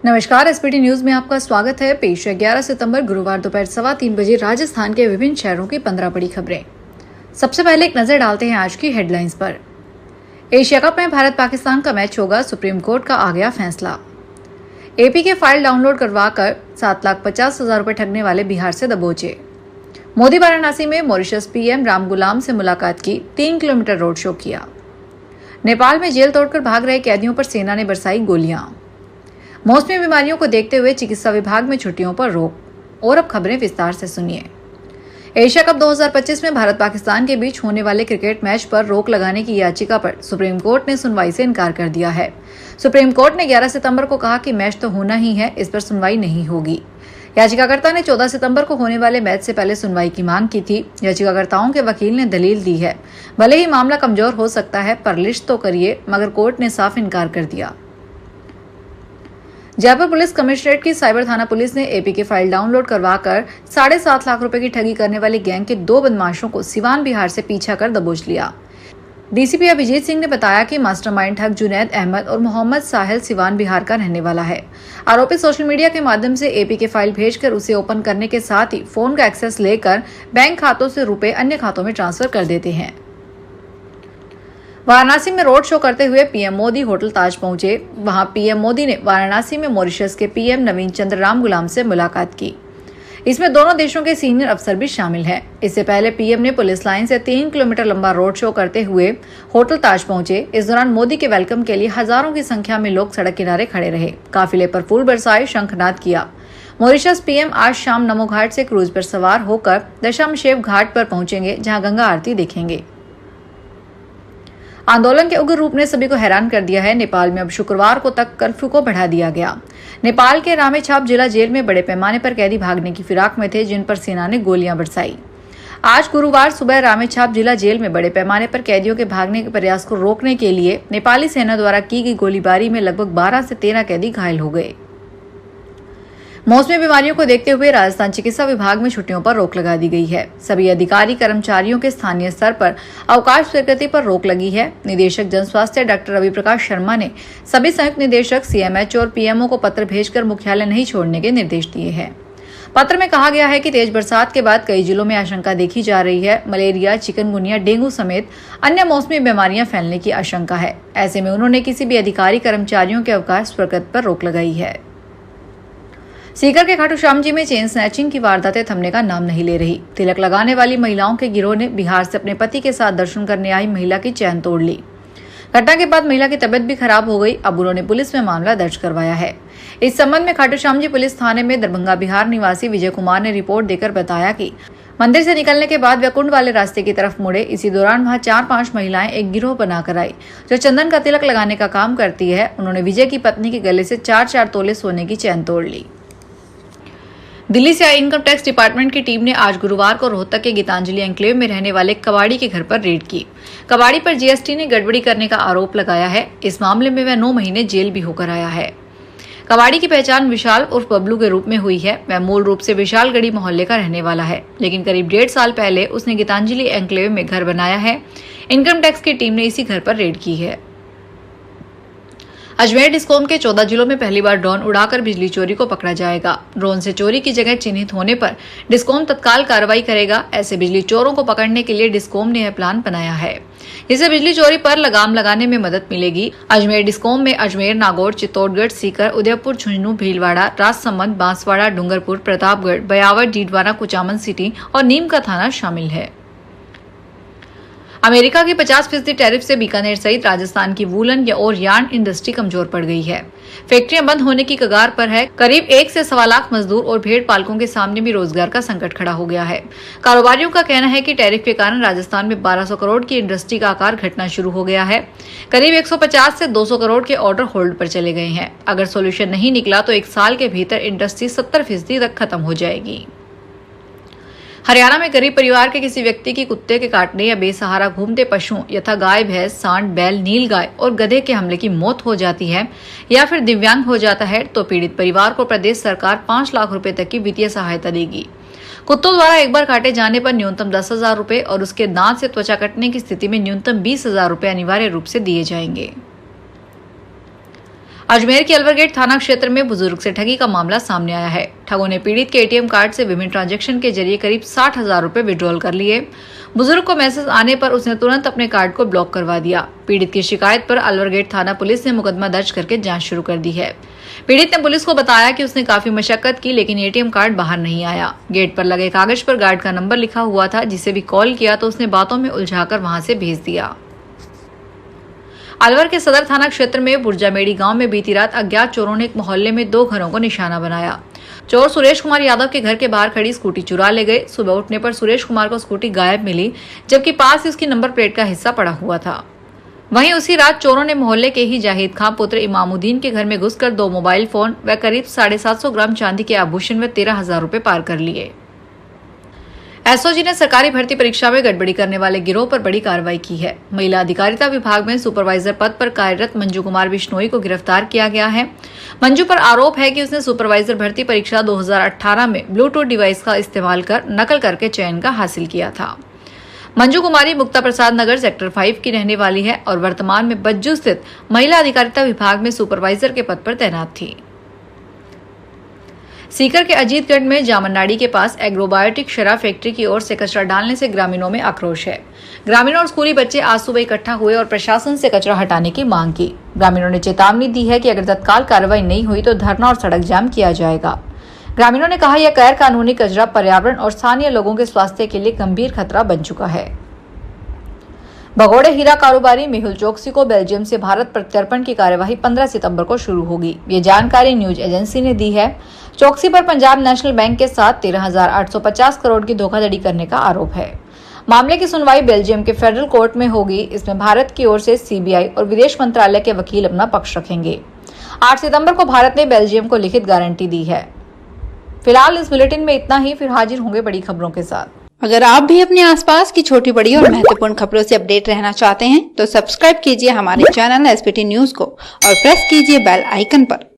नमस्कार, SPT news में आपका स्वागत है। पेश है 11 सितंबर गुरुवार दोपहर 3:15 बजे राजस्थान के विभिन्न शहरों की 15 बड़ी खबरें। सबसे पहले एक नजर डालते हैं आज की हेडलाइंस पर। एशिया कप में भारत पाकिस्तान का मैच होगा, सुप्रीम कोर्ट का आ गया फैसला। एपी के फाइल डाउनलोड करवाकर 7,50,000 रुपए ठगने वाले बिहार से दबोचे। मोदी वाराणसी में मॉरिशस पीएम राम गुलाम से मुलाकात की, 3 किलोमीटर रोड शो किया। नेपाल में जेल तोड़कर भाग रहे कैदियों पर सेना ने बरसाई गोलियां। मौसमी बीमारियों को देखते हुए चिकित्सा विभाग में छुट्टियों पर रोक। और अब खबरें विस्तार से सुनिए। एशिया कप 2025 में भारत पाकिस्तान के बीच होने वाले क्रिकेट मैच पर रोक लगाने की याचिका पर सुप्रीम कोर्ट ने सुनवाई से इनकार कर दिया है। सुप्रीम कोर्ट ने 11 सितंबर को कहा कि मैच तो होना ही है, इस पर सुनवाई नहीं होगी। याचिकाकर्ता ने 14 सितंबर को होने वाले मैच से पहले सुनवाई की मांग की थी। याचिकाकर्ताओं के वकील ने दलील दी है, भले ही मामला कमजोर हो सकता है पर लिस्ट तो करिए, मगर कोर्ट ने साफ इनकार कर दिया। जयपुर पुलिस कमिश्नरेट की साइबर थाना पुलिस ने एपी की फाइल डाउनलोड करवाकर 7.5 लाख रुपए की ठगी करने वाली गैंग के 2 बदमाशों को सिवान बिहार से पीछा कर दबोच लिया। डीसीपी अभिजीत सिंह ने बताया कि मास्टरमाइंड ठग जुनैद अहमद और मोहम्मद साहिल सिवान बिहार का रहने वाला है। आरोपी सोशल मीडिया के माध्यम से एपी के फाइल भेजकर उसे ओपन करने के साथ ही फोन का एक्सेस लेकर बैंक खातों से रुपए अन्य खातों में ट्रांसफर कर देते हैं। वाराणसी में रोड शो करते हुए पीएम मोदी होटल ताज पहुंचे। वहां पीएम मोदी ने वाराणसी में मॉरिशस के पीएम नवीन चंद्र राम गुलाम से मुलाकात की। इसमें दोनों देशों के सीनियर अफसर भी शामिल हैं। इससे पहले पीएम ने पुलिस लाइन से 3 किलोमीटर लंबा रोड शो करते हुए होटल ताज पहुंचे। इस दौरान मोदी के वेलकम के लिए हजारों की संख्या में लोग सड़क किनारे खड़े रहे, काफिले पर फूल बरसाए, शंखनाद किया। मॉरिशस पीएम आज शाम नमो घाट से क्रूज पर सवार होकर दशामशेव घाट पर पहुंचेंगे, जहां गंगा आरती देखेंगे। आंदोलन के उग्र रूप ने सभी को हैरान कर दिया है। नेपाल में अब शुक्रवार को तक कर्फ्यू को बढ़ा दिया गया। नेपाल के रामेछाप जिला जेल में बड़े पैमाने पर कैदी भागने की फिराक में थे, जिन पर सेना ने गोलियां बरसाई। आज गुरुवार सुबह रामेछाप जिला जेल में बड़े पैमाने पर कैदियों के भागने के प्रयास को रोकने के लिए नेपाली सेना द्वारा की गई गोलीबारी में लगभग 12 से 13 कैदी घायल हो गए। मौसमी बीमारियों को देखते हुए राजस्थान चिकित्सा विभाग में छुट्टियों पर रोक लगा दी गई है। सभी अधिकारी कर्मचारियों के स्थानीय स्तर पर अवकाश स्वीकृति पर रोक लगी है। निदेशक जन स्वास्थ्य डॉक्टर रवि प्रकाश शर्मा ने सभी संयुक्त निदेशक, सीएमएच और पीएमओ को पत्र भेजकर मुख्यालय नहीं छोड़ने के निर्देश दिए हैं। पत्र में कहा गया है कि तेज बरसात के बाद कई जिलों में आशंका देखी जा रही है। मलेरिया, चिकनगुनिया, डेंगू समेत अन्य मौसमी बीमारियां फैलने की आशंका है। ऐसे में उन्होंने किसी भी अधिकारी कर्मचारियों के अवकाश स्वीकृति पर रोक लगाई है। सीकर के खाटू श्याम जी में चेन स्नैचिंग की वारदातें थमने का नाम नहीं ले रही। तिलक लगाने वाली महिलाओं के गिरोह ने बिहार से अपने पति के साथ दर्शन करने आई महिला की चैन तोड़ ली। घटना के बाद महिला की तबीयत भी खराब हो गई। अब उन्होंने पुलिस में मामला दर्ज करवाया है। इस संबंध में खाटू श्याम जी पुलिस थाने में दरभंगा बिहार निवासी विजय कुमार ने रिपोर्ट देकर बताया कि मंदिर से निकलने के बाद वे कुंड वाले रास्ते की तरफ मुड़े। इसी दौरान वहां 4-5 महिलाएं एक गिरोह बनाकर आई, जो चंदन का तिलक लगाने का काम करती है। उन्होंने विजय की पत्नी के गले से 4-4 तोले सोने की चैन तोड़ ली। दिल्ली से आई इनकम टैक्स डिपार्टमेंट की टीम ने आज गुरुवार को रोहतक के गीतांजलि एन्क्लेव में रहने वाले कबाड़ी के घर पर रेड की। कबाड़ी पर जीएसटी ने गड़बड़ी करने का आरोप लगाया है। इस मामले में वह 9 महीने जेल भी होकर आया है। कबाड़ी की पहचान विशाल उर्फ बबलू के रूप में हुई है। वह मूल रूप से विशालगढ़ी मोहल्ले का रहने वाला है, लेकिन करीब 1.5 साल पहले उसने गीतांजलि एन्क्लेव में घर बनाया है। इनकम टैक्स की टीम ने इसी घर पर रेड की है। अजमेर डिस्कॉम के 14 जिलों में पहली बार ड्रोन उड़ाकर बिजली चोरी को पकड़ा जाएगा। ड्रोन से चोरी की जगह चिन्हित होने पर डिस्कॉम तत्काल कार्रवाई करेगा। ऐसे बिजली चोरों को पकड़ने के लिए डिस्कॉम ने यह प्लान बनाया है, जिससे बिजली चोरी पर लगाम लगाने में मदद मिलेगी। अजमेर डिस्कॉम में अजमेर, नागौर, चित्तौड़गढ़, सीकर, उदयपुर, झुंझुनू, भीलवाड़ा, राजसमंद, बांसवाड़ा, डूंगरपुर, प्रतापगढ़, बयावर, डीडवाना, कुचामन सिटी और नीम का थाना शामिल है। अमेरिका की 50% टैरिफ से बीकानेर सहित राजस्थान की वूलन और यार्न इंडस्ट्री कमजोर पड़ गई है। फैक्ट्रियां बंद होने की कगार पर है। करीब 1 से 1.25 लाख मजदूर और भेड़ पालकों के सामने भी रोजगार का संकट खड़ा हो गया है। कारोबारियों का कहना है कि टैरिफ के कारण राजस्थान में 1200 करोड़ की इंडस्ट्री का आकार घटना शुरू हो गया है। करीब 150 से 200 करोड़ के ऑर्डर होल्ड पर चले गए हैं। अगर सोल्यूशन नहीं निकला तो 1 साल के भीतर इंडस्ट्री 70% तक खत्म हो जाएगी। हरियाणा में गरीब परिवार के किसी व्यक्ति की कुत्ते के काटने या बेसहारा घूमते पशुओं यथा गाय, भैंस, सांड, बैल, नीलगाय और गधे के हमले की मौत हो जाती है या फिर दिव्यांग हो जाता है तो पीड़ित परिवार को प्रदेश सरकार 5 लाख रुपए तक की वित्तीय सहायता देगी। कुत्तों द्वारा एक बार काटे जाने पर न्यूनतम 10,000 रुपए और उसके दांत से त्वचा कटने की स्थिति में न्यूनतम 20,000 रुपए अनिवार्य रूप से दिए जाएंगे। अजमेर के अलवर गेट थाना क्षेत्र में बुजुर्ग से ठगी का मामला सामने आया है। ठगों ने पीड़ित के एटीएम कार्ड से विभिन्न ट्रांजैक्शन के जरिए करीब 60,000 रुपए विड्रॉल कर लिए। बुजुर्ग को मैसेज आने पर उसने तुरंत अपने कार्ड को ब्लॉक करवा दिया। पीड़ित की शिकायत पर अलवर गेट थाना पुलिस ने मुकदमा दर्ज करके जांच शुरू कर दी है। पीड़ित ने पुलिस को बताया कि उसने काफी मशक्कत की लेकिन एटीएम कार्ड बाहर नहीं आया। गेट पर लगे कागज पर गार्ड का नंबर लिखा हुआ था, जिसे भी कॉल किया तो उसने बातों में उलझाकर वहां से भेज दिया। अलवर के सदर थाना क्षेत्र में बुर्जामेड़ी गांव में बीती रात अज्ञात चोरों ने एक मोहल्ले में 2 घरों को निशाना बनाया। चोर सुरेश कुमार यादव के घर के बाहर खड़ी स्कूटी चुरा ले गए। सुबह उठने पर सुरेश कुमार को स्कूटी गायब मिली, जबकि पास ही उसकी नंबर प्लेट का हिस्सा पड़ा हुआ था। वहीं उसी रात चोरों ने मोहल्ले के ही जाहिद खां पुत्र इमामुद्दीन के घर में घुसकर 2 मोबाइल फोन व करीब 750 ग्राम चांदी के आभूषण व 13,000 रुपए पार कर लिए। एसओजी ने सरकारी भर्ती परीक्षा में गड़बड़ी करने वाले गिरोह पर बड़ी कार्रवाई की है। महिला अधिकारिता विभाग में सुपरवाइजर पद पर कार्यरत मंजू कुमार बिश्नोई को गिरफ्तार किया गया है। मंजू पर आरोप है कि उसने सुपरवाइजर भर्ती परीक्षा 2018 में ब्लूटूथ डिवाइस का इस्तेमाल कर नकल करके चयन का हासिल किया था। मंजू कुमारी मुक्ता प्रसाद नगर सेक्टर 5 की रहने वाली है और वर्तमान में बज्जू स्थित महिला अधिकारिता विभाग में सुपरवाइजर के पद पर तैनात थी। सीकर के अजीतगढ़ में जामननाड़ी के पास एग्रोबायोटिक शराब फैक्ट्री की ओर से कचरा डालने से ग्रामीणों में आक्रोश है। ग्रामीणों और स्कूली बच्चे आज सुबह इकट्ठा हुए और प्रशासन से कचरा हटाने की मांग की। ग्रामीणों ने चेतावनी दी है कि अगर तत्काल कार्रवाई नहीं हुई तो धरना और सड़क जाम किया जाएगा। ग्रामीणों ने कहा, यह गैर कानूनी कचरा पर्यावरण और स्थानीय लोगों के स्वास्थ्य के लिए गंभीर खतरा बन चुका है। भगोड़े हीरा कारोबारी मेहुल चौकसी को बेल्जियम से भारत प्रत्यर्पण की कार्यवाही 15 सितंबर को शुरू होगी। ये जानकारी न्यूज एजेंसी ने दी है। चौकसी पर पंजाब नेशनल बैंक के साथ 13,850 करोड़ की धोखाधड़ी करने का आरोप है। मामले की सुनवाई बेल्जियम के फेडरल कोर्ट में होगी। इसमें भारत की ओर से सीबीआई और विदेश मंत्रालय के वकील अपना पक्ष रखेंगे। 8 सितंबर को भारत ने बेल्जियम को लिखित गारंटी दी है। फिलहाल इस बुलेटिन में इतना ही, फिर हाजिर होंगे बड़ी खबरों के साथ। अगर आप भी अपने आसपास की छोटी बड़ी और महत्वपूर्ण खबरों से अपडेट रहना चाहते हैं तो सब्सक्राइब कीजिए हमारे चैनल एसपीटी न्यूज को और प्रेस कीजिए बेल आइकन पर।